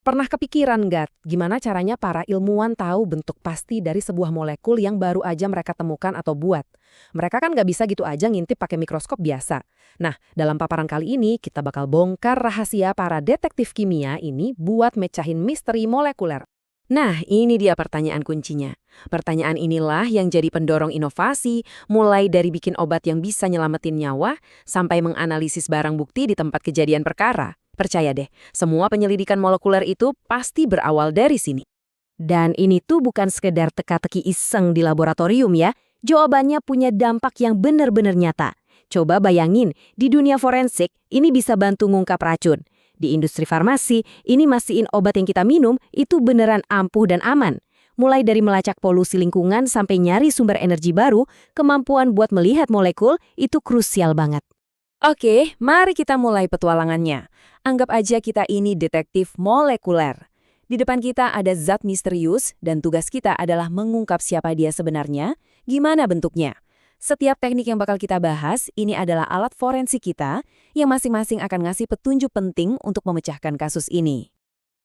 Pernah kepikiran nggak gimana caranya para ilmuwan tahu bentuk pasti dari sebuah molekul yang baru aja mereka temukan atau buat? Mereka kan nggak bisa gitu aja ngintip pakai mikroskop biasa. Nah, dalam paparan kali ini kita bakal bongkar rahasia para detektif kimia ini buat mecahin misteri molekuler. Nah, ini dia pertanyaan kuncinya. Pertanyaan inilah yang jadi pendorong inovasi, mulai dari bikin obat yang bisa nyelamatin nyawa, sampai menganalisis barang bukti di tempat kejadian perkara. Percaya deh, semua penyelidikan molekuler itu pasti berawal dari sini. Dan ini tuh bukan sekedar teka-teki iseng di laboratorium ya. Jawabannya punya dampak yang benar-benar nyata. Coba bayangin, di dunia forensik, ini bisa bantu ngungkap racun. Di industri farmasi, ini mastiin obat yang kita minum itu beneran ampuh dan aman. Mulai dari melacak polusi lingkungan sampai nyari sumber energi baru, kemampuan buat melihat molekul itu krusial banget. Oke, mari kita mulai petualangannya. Anggap aja kita ini detektif molekuler. Di depan kita ada zat misterius dan tugas kita adalah mengungkap siapa dia sebenarnya, gimana bentuknya. Setiap teknik yang bakal kita bahas, ini adalah alat forensik kita yang masing-masing akan ngasih petunjuk penting untuk memecahkan kasus ini.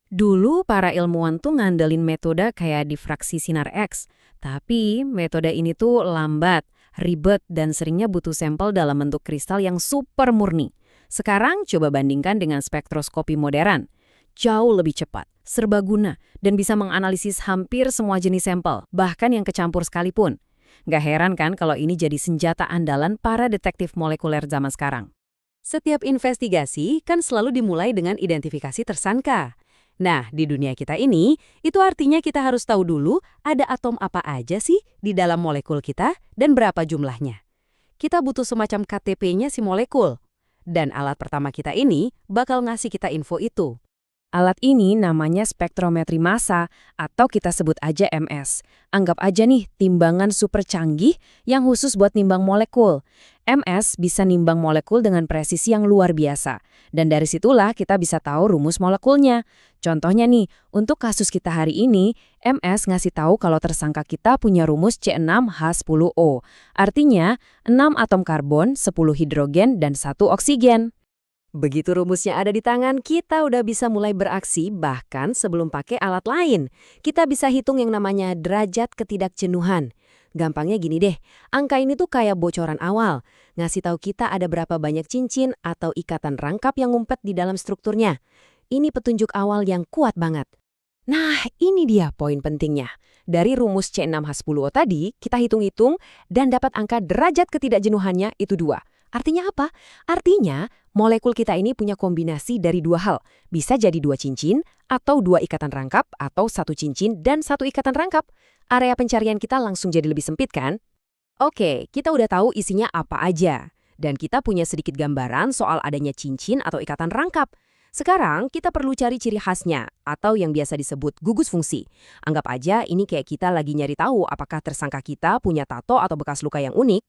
Dulu para ilmuwan tuh ngandelin metode kayak difraksi sinar X, tapi metode ini tuh lambat, ribet, dan seringnya butuh sampel dalam bentuk kristal yang super murni. Sekarang coba bandingkan dengan spektroskopi modern. Jauh lebih cepat, serbaguna, dan bisa menganalisis hampir semua jenis sampel, bahkan yang kecampur sekalipun. Gak heran kan kalau ini jadi senjata andalan para detektif molekuler zaman sekarang. Setiap investigasi kan selalu dimulai dengan identifikasi tersangka. Nah, di dunia kita ini, itu artinya kita harus tahu dulu ada atom apa aja sih di dalam molekul kita dan berapa jumlahnya. Kita butuh semacam KTP-nya si molekul. Dan alat pertama kita ini bakal ngasih kita info itu. Alat ini namanya spektrometri massa atau kita sebut aja MS. Anggap aja nih timbangan super canggih yang khusus buat nimbang molekul. MS bisa nimbang molekul dengan presisi yang luar biasa. Dan dari situlah kita bisa tahu rumus molekulnya. Contohnya nih, untuk kasus kita hari ini, MS ngasih tahu kalau tersangka kita punya rumus C6H10O. Artinya 6 atom karbon, 10 hidrogen, dan 1 oksigen. Begitu rumusnya ada di tangan, kita udah bisa mulai beraksi bahkan sebelum pakai alat lain. Kita bisa hitung yang namanya derajat ketidakjenuhan. Gampangnya gini deh, angka ini tuh kayak bocoran awal. Ngasih tahu kita ada berapa banyak cincin atau ikatan rangkap yang ngumpet di dalam strukturnya. Ini petunjuk awal yang kuat banget. Nah, ini dia poin pentingnya. Dari rumus C6H10O tadi, kita hitung-hitung dan dapat angka derajat ketidakjenuhannya itu 2. Artinya apa? Artinya, molekul kita ini punya kombinasi dari 2 hal. Bisa jadi 2 cincin, atau 2 ikatan rangkap, atau 1 cincin dan 1 ikatan rangkap. Area pencarian kita langsung jadi lebih sempit kan? Oke, kita udah tahu isinya apa aja. Dan kita punya sedikit gambaran soal adanya cincin atau ikatan rangkap. Sekarang, kita perlu cari ciri khasnya, atau yang biasa disebut gugus fungsi. Anggap aja ini kayak kita lagi nyari tahu apakah tersangka kita punya tato atau bekas luka yang unik.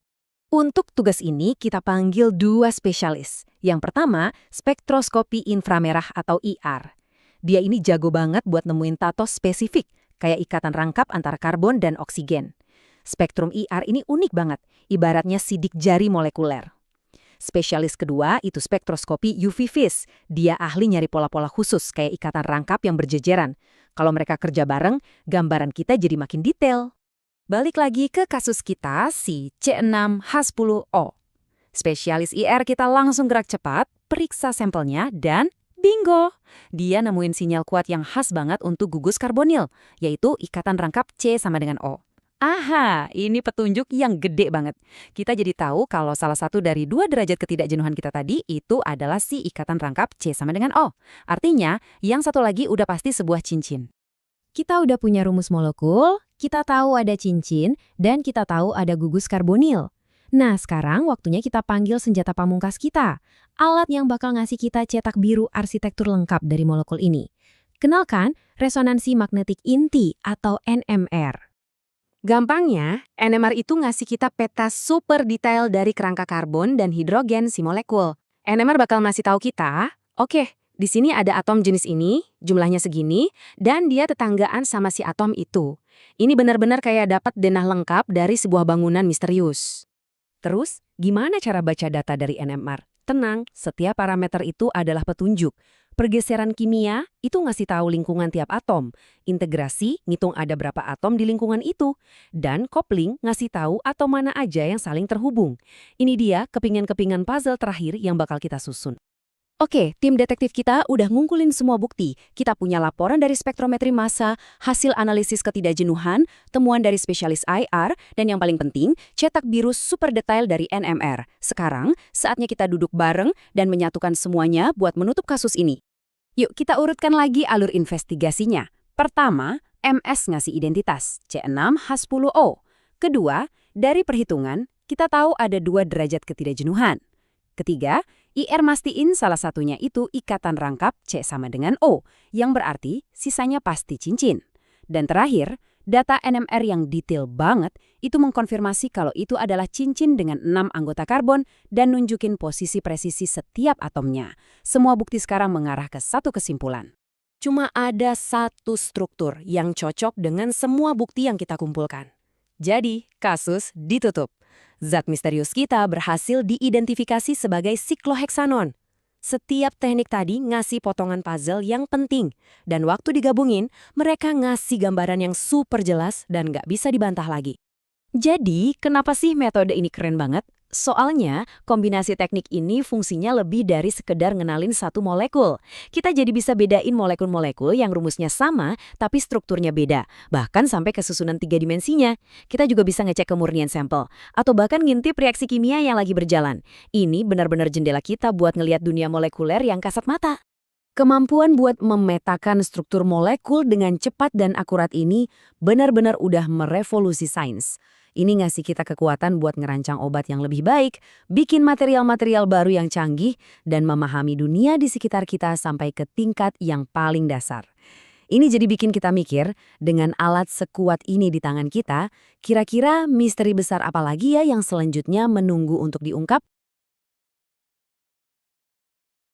Untuk tugas ini, kita panggil 2 spesialis. Yang pertama, spektroskopi inframerah atau IR. Dia ini jago banget buat nemuin tato spesifik, kayak ikatan rangkap antara karbon dan oksigen. Spektrum IR ini unik banget, ibaratnya sidik jari molekuler. Spesialis kedua itu spektroskopi UV-Vis. Dia ahli nyari pola-pola khusus, kayak ikatan rangkap yang berjejeran. Kalau mereka kerja bareng, gambaran kita jadi makin detail. Balik lagi ke kasus kita, si C6H10O. Spesialis IR kita langsung gerak cepat, periksa sampelnya, dan bingo! Dia nemuin sinyal kuat yang khas banget untuk gugus karbonil, yaitu ikatan rangkap C sama dengan O. Aha, ini petunjuk yang gede banget. Kita jadi tahu kalau salah satu dari 2 derajat ketidakjenuhan kita tadi itu adalah si ikatan rangkap C sama dengan O. Artinya, yang satu lagi udah pasti sebuah cincin. Kita udah punya rumus molekul, kita tahu ada cincin, dan kita tahu ada gugus karbonil. Nah, sekarang waktunya kita panggil senjata pamungkas kita. Alat yang bakal ngasih kita cetak biru arsitektur lengkap dari molekul ini. Kenalkan, resonansi magnetik inti atau NMR. Gampangnya, NMR itu ngasih kita peta super detail dari kerangka karbon dan hidrogen si molekul. NMR bakal ngasih tahu kita, oke, di sini ada atom jenis ini, jumlahnya segini, dan dia tetanggaan sama si atom itu. Ini benar-benar kayak dapat denah lengkap dari sebuah bangunan misterius. Terus, gimana cara baca data dari NMR? Tenang, setiap parameter itu adalah petunjuk. Pergeseran kimia itu ngasih tahu lingkungan tiap atom. Integrasi ngitung ada berapa atom di lingkungan itu. Dan coupling ngasih tahu atom mana aja yang saling terhubung. Ini dia kepingan-kepingan puzzle terakhir yang bakal kita susun. Oke, tim detektif kita udah ngumpulin semua bukti. Kita punya laporan dari spektrometri massa, hasil analisis ketidakjenuhan, temuan dari spesialis IR, dan yang paling penting, cetak biru super detail dari NMR. Sekarang, saatnya kita duduk bareng dan menyatukan semuanya buat menutup kasus ini. Yuk, kita urutkan lagi alur investigasinya. Pertama, MS ngasih identitas, C6H10O. Kedua, dari perhitungan, kita tahu ada 2 derajat ketidakjenuhan. Ketiga, IR mastiin salah satunya itu ikatan rangkap C sama dengan O, yang berarti sisanya pasti cincin. Dan terakhir, data NMR yang detail banget itu mengkonfirmasi kalau itu adalah cincin dengan 6 anggota karbon dan nunjukin posisi presisi setiap atomnya. Semua bukti sekarang mengarah ke satu kesimpulan. Cuma ada satu struktur yang cocok dengan semua bukti yang kita kumpulkan. Jadi, kasus ditutup. Zat misterius kita berhasil diidentifikasi sebagai sikloheksanon. Setiap teknik tadi ngasih potongan puzzle yang penting. Dan waktu digabungin, mereka ngasih gambaran yang super jelas dan nggak bisa dibantah lagi. Jadi, kenapa sih metode ini keren banget? Soalnya, kombinasi teknik ini fungsinya lebih dari sekedar ngenalin satu molekul. Kita jadi bisa bedain molekul-molekul yang rumusnya sama, tapi strukturnya beda. Bahkan sampai ke susunan 3 dimensinya. Kita juga bisa ngecek kemurnian sampel. Atau bahkan ngintip reaksi kimia yang lagi berjalan. Ini benar-benar jendela kita buat ngelihat dunia molekuler yang kasat mata. Kemampuan buat memetakan struktur molekul dengan cepat dan akurat ini benar-benar udah merevolusi sains. Ini ngasih kita kekuatan buat ngerancang obat yang lebih baik, bikin material-material baru yang canggih, dan memahami dunia di sekitar kita sampai ke tingkat yang paling dasar. Ini jadi bikin kita mikir, dengan alat sekuat ini di tangan kita, kira-kira misteri besar apa lagi ya yang selanjutnya menunggu untuk diungkap?